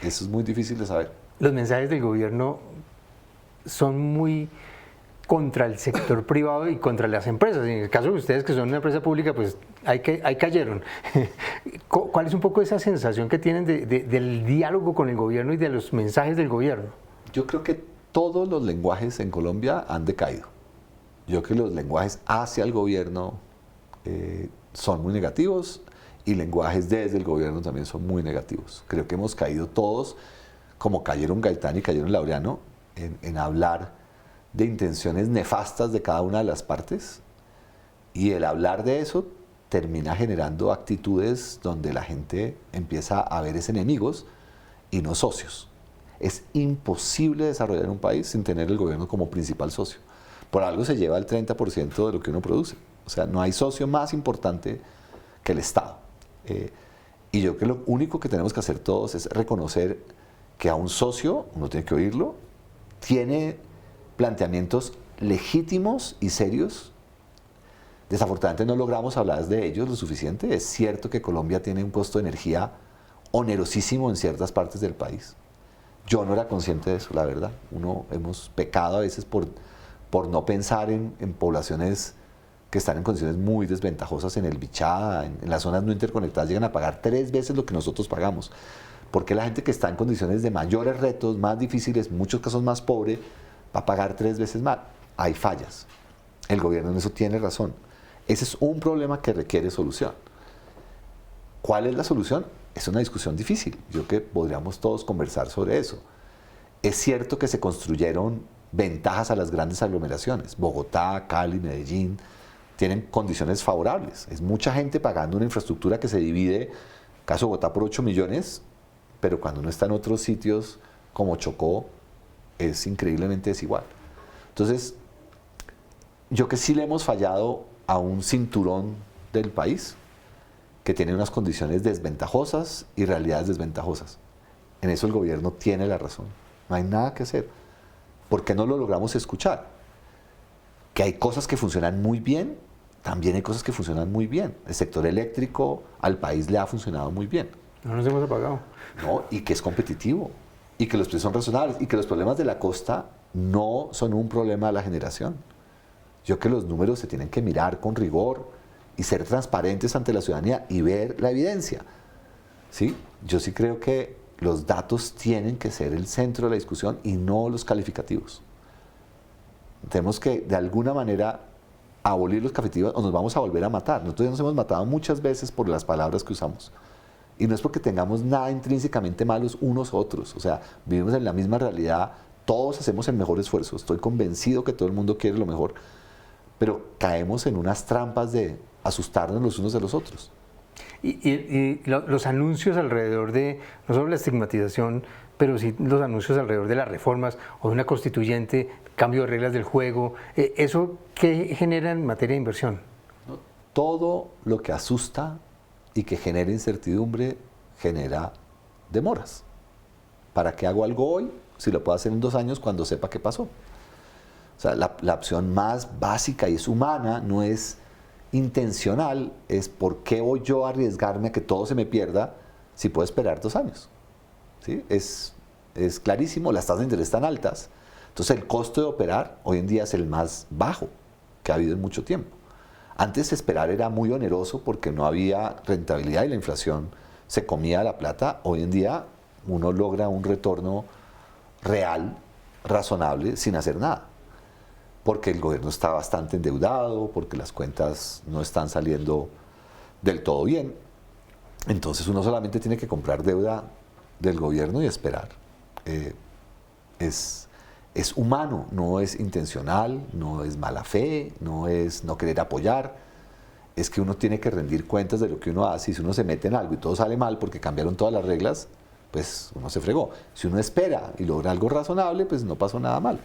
Eso es muy difícil de saber. Los mensajes del gobierno son muy contra el sector privado y contra las empresas. En el caso de ustedes, que son una empresa pública, pues ahí cayeron. ¿Cuál es un poco esa sensación que tienen del diálogo con el gobierno y de los mensajes del gobierno? Yo creo que todos los lenguajes en Colombia han decaído. Yo creo que los lenguajes hacia el gobierno son muy negativos y lenguajes desde el gobierno también son muy negativos. Creo que hemos caído todos, como cayeron Gaitán y cayeron Laureano, en hablar de intenciones nefastas de cada una de las partes, y el hablar de eso termina generando actitudes donde la gente empieza a ver es enemigos y no socios. Es imposible desarrollar un país sin tener el gobierno como principal socio. Por algo se lleva el 30% de lo que uno produce. O sea, no hay socio más importante que el Estado. Y yo creo que lo único que tenemos que hacer todos es reconocer que a un socio, uno tiene que oírlo, tiene planteamientos legítimos y serios. Desafortunadamente no logramos hablar de ellos lo suficiente. Es cierto que Colombia tiene un costo de energía onerosísimo en ciertas partes del país. Yo no era consciente de eso, la verdad. Hemos pecado a veces por no pensar en poblaciones que están en condiciones muy desventajosas en el Bichá, en las zonas no interconectadas, llegan a pagar 3 veces lo que nosotros pagamos. Porque la gente que está en condiciones de mayores retos, más difíciles, en muchos casos más pobre, va a pagar 3 veces más. Hay fallas. El gobierno en eso tiene razón. Ese es un problema que requiere solución. ¿Cuál es la solución? Es una discusión difícil. Yo creo que podríamos todos conversar sobre eso. Es cierto que se construyeron ventajas a las grandes aglomeraciones. Bogotá, Cali, Medellín tienen condiciones favorables. Es mucha gente pagando una infraestructura que se divide, caso Bogotá, por 8 millones, pero cuando uno está en otros sitios como Chocó, es increíblemente desigual. Entonces, yo que sí le hemos fallado a un cinturón del país, que tiene unas condiciones desventajosas y realidades desventajosas. En eso el gobierno tiene la razón. No hay nada que hacer. ¿Por qué no lo logramos escuchar? Que hay cosas que funcionan muy bien, también hay cosas que funcionan muy bien. El sector eléctrico al país le ha funcionado muy bien. No nos hemos apagado. ¿No? Y que es competitivo, y que los precios son razonables, y que los problemas de la costa no son un problema de la generación. Yo creo que los números se tienen que mirar con rigor y ser transparentes ante la ciudadanía y ver la evidencia. ¿Sí? Yo sí creo que los datos tienen que ser el centro de la discusión y no los calificativos. Tenemos que, de alguna manera, abolir los calificativos o nos vamos a volver a matar. Nosotros ya nos hemos matado muchas veces por las palabras que usamos. Y no es porque tengamos nada intrínsecamente malos unos otros. O sea, vivimos en la misma realidad, todos hacemos el mejor esfuerzo. Estoy convencido que todo el mundo quiere lo mejor, pero caemos en unas trampas de asustarnos los unos de los otros. Los anuncios alrededor de, no solo la estigmatización, pero sí los anuncios alrededor de las reformas o de una constituyente, cambio de reglas del juego, ¿eso qué genera en materia de inversión? Todo lo que asusta y que genera incertidumbre genera demoras. ¿Para qué hago algo hoy si lo puedo hacer en 2 años cuando sepa qué pasó? O sea, la opción más básica y es humana, no es intencional, es por qué voy yo a arriesgarme a que todo se me pierda si puedo esperar 2 años. ¿Sí? Es clarísimo, las tasas de interés están altas. Entonces el costo de operar hoy en día es el más bajo que ha habido en mucho tiempo. Antes esperar era muy oneroso porque no había rentabilidad y la inflación se comía la plata. Hoy en día uno logra un retorno real, razonable, sin hacer nada. Porque el gobierno está bastante endeudado, porque las cuentas no están saliendo del todo bien. Entonces uno solamente tiene que comprar deuda del gobierno y esperar. Es humano, no es intencional, no es mala fe, no es no querer apoyar. Es que uno tiene que rendir cuentas de lo que uno hace y si uno se mete en algo y todo sale mal porque cambiaron todas las reglas, pues uno se fregó. Si uno espera y logra algo razonable, pues no pasó nada mal.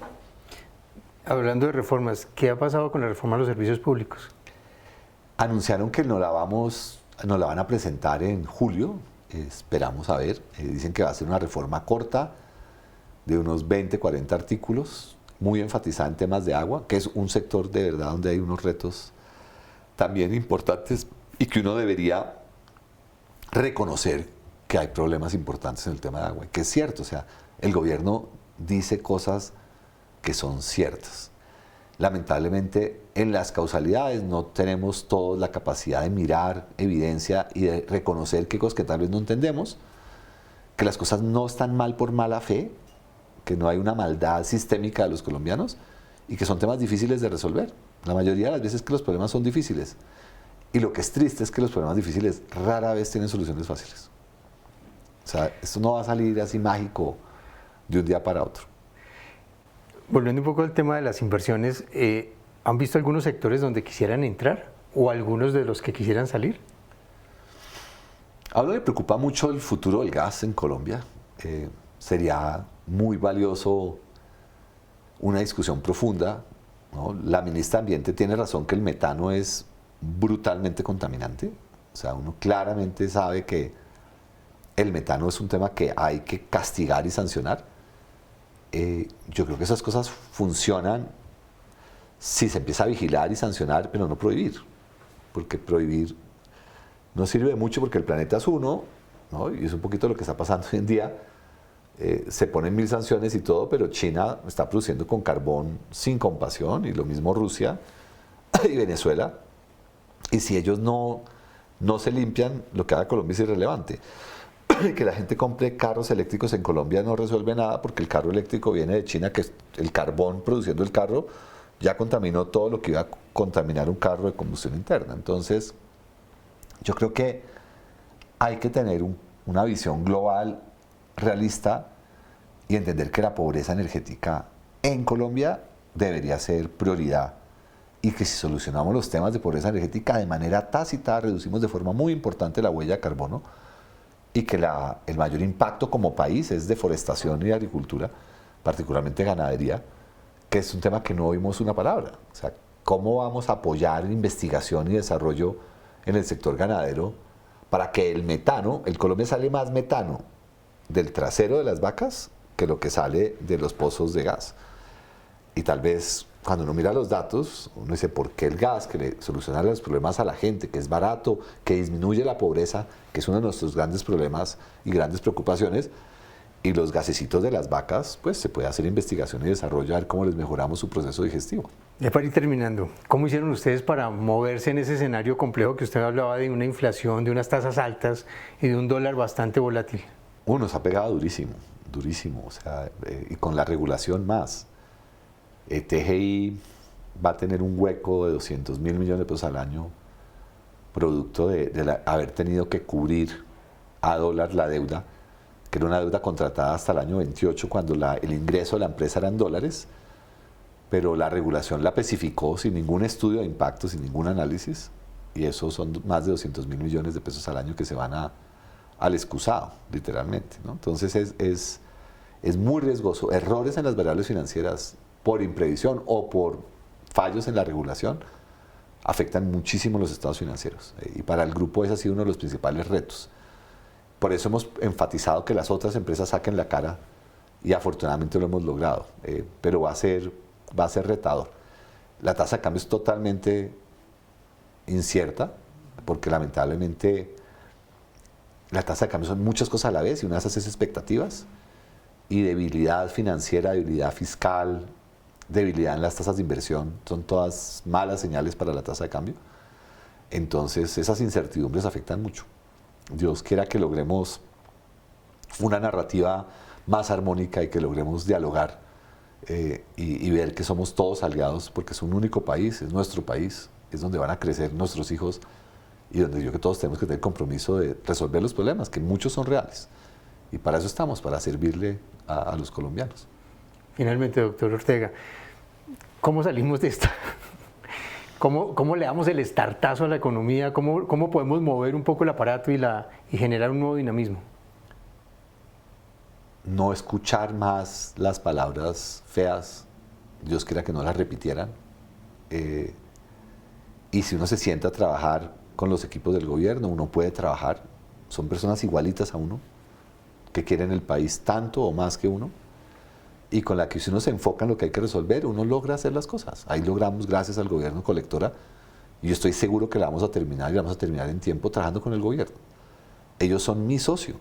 Hablando de reformas, ¿qué ha pasado con la reforma a los servicios públicos? Anunciaron que nos la van a presentar en julio, esperamos a ver. Dicen que va a ser una reforma corta de unos 20, 40 artículos, muy enfatizada en temas de agua, que es un sector de verdad donde hay unos retos también importantes y que uno debería reconocer que hay problemas importantes en el tema de agua, que es cierto, o sea, el gobierno dice cosas que son ciertas. Lamentablemente, en las causalidades no tenemos todos la capacidad de mirar evidencia y de reconocer qué cosas que tal vez no entendemos, que las cosas no están mal por mala fe, que no hay una maldad sistémica de los colombianos y que son temas difíciles de resolver. La mayoría de las veces que los problemas son difíciles. Y lo que es triste es que los problemas difíciles rara vez tienen soluciones fáciles. O sea, esto no va a salir así mágico de un día para otro. Volviendo un poco al tema de las inversiones, ¿han visto algunos sectores donde quisieran entrar o algunos de los que quisieran salir? A uno le preocupa mucho el futuro del gas en Colombia. Sería muy valioso una discusión profunda, ¿no? La ministra de Ambiente tiene razón que el metano es brutalmente contaminante. O sea, uno claramente sabe que el metano es un tema que hay que castigar y sancionar. Yo creo que esas cosas funcionan si se empieza a vigilar y sancionar, pero no prohibir. Porque prohibir no sirve mucho porque el planeta es uno, ¿no? Y es un poquito lo que está pasando hoy en día. Se ponen 1000 sanciones y todo, pero China está produciendo con carbón sin compasión, y lo mismo Rusia y Venezuela. Y si ellos no se limpian, lo que haga Colombia es irrelevante. Que la gente compre carros eléctricos en Colombia no resuelve nada porque el carro eléctrico viene de China, que el carbón produciendo el carro ya contaminó todo lo que iba a contaminar un carro de combustión interna. Entonces, yo creo que hay que tener una visión global, realista, y entender que la pobreza energética en Colombia debería ser prioridad y que si solucionamos los temas de pobreza energética de manera tácita, reducimos de forma muy importante la huella de carbono y que el mayor impacto como país es deforestación y agricultura, particularmente ganadería, que es un tema que no oímos una palabra. O sea, ¿cómo vamos a apoyar investigación y desarrollo en el sector ganadero para que el metano, en Colombia sale más metano del trasero de las vacas que lo que sale de los pozos de gas. Y tal vez cuando uno mira los datos, uno dice, ¿por qué el gas que le soluciona los problemas a la gente, que es barato, que disminuye la pobreza, que es uno de nuestros grandes problemas y grandes preocupaciones, y los gasecitos de las vacas, pues se puede hacer investigación y desarrollo a ver cómo les mejoramos su proceso digestivo? Ya para ir terminando, ¿cómo hicieron ustedes para moverse en ese escenario complejo que usted hablaba de una inflación, de unas tasas altas y de un dólar bastante volátil? Nos ha pegado durísimo, durísimo, o sea, y con la regulación más. TGI va a tener un hueco de 200.000 millones de pesos al año, producto de haber tenido que cubrir a dólar la deuda, que era una deuda contratada hasta el año 28, cuando el ingreso de la empresa era en dólares, pero la regulación la especificó sin ningún estudio de impacto, sin ningún análisis, y eso son más de 200.000 millones de pesos al año que se van al excusado, literalmente, ¿no? Entonces es muy riesgoso. Errores en las variables financieras por imprevisión o por fallos en la regulación afectan muchísimo los estados financieros, y para el grupo ese ha sido uno de los principales retos. Por eso hemos enfatizado que las otras empresas saquen la cara, y afortunadamente lo hemos logrado, pero va a ser retador. La tasa de cambio es totalmente incierta, porque lamentablemente la tasa de cambio son muchas cosas a la vez, y una de esas es expectativas, y debilidad financiera, debilidad fiscal, debilidad en las tasas de inversión, son todas malas señales para la tasa de cambio. Entonces esas incertidumbres afectan mucho. Dios quiera que logremos una narrativa más armónica y que logremos dialogar, y ver que somos todos aliados, porque es un único país, es nuestro país, es donde van a crecer nuestros hijos, y donde yo creo que todos tenemos que tener compromiso de resolver los problemas, que muchos son reales. Y para eso estamos, para servirle a los colombianos. Finalmente, doctor Ortega, ¿cómo salimos de esta? ¿Cómo le damos el estartazo a la economía? ¿Cómo podemos mover un poco el aparato y generar un nuevo dinamismo? No escuchar más las palabras feas, Dios quiera que no las repitieran. Y si uno se sienta a trabajar con los equipos del gobierno, uno puede trabajar, son personas igualitas a uno, que quieren el país tanto o más que uno, y con la que si uno se enfoca en lo que hay que resolver, uno logra hacer las cosas. Ahí logramos, gracias al gobierno colectora, y yo estoy seguro que la vamos a terminar, y la vamos a terminar en tiempo trabajando con el gobierno. Ellos son mi socio,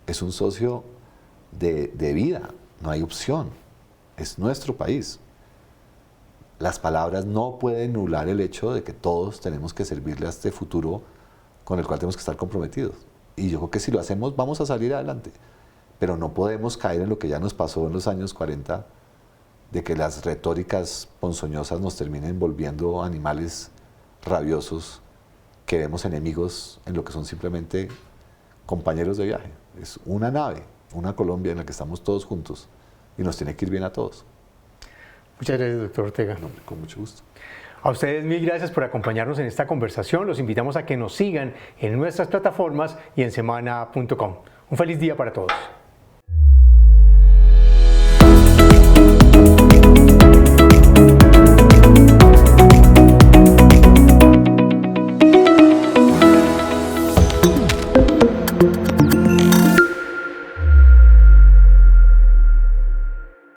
es un socio de vida, no hay opción, es nuestro país. Las palabras no pueden nublar el hecho de que todos tenemos que servirle a este futuro con el cual tenemos que estar comprometidos. Y yo creo que si lo hacemos vamos a salir adelante, pero no podemos caer en lo que ya nos pasó en los años 40, de que las retóricas ponzoñosas nos terminen volviendo animales rabiosos que vemos enemigos en lo que son simplemente compañeros de viaje. Es una nave, una Colombia en la que estamos todos juntos, y nos tiene que ir bien a todos. Muchas gracias, doctor Ortega. No, con mucho gusto. A ustedes mil gracias por acompañarnos en esta conversación. Los invitamos a que nos sigan en nuestras plataformas y en semana.com. Un feliz día para todos.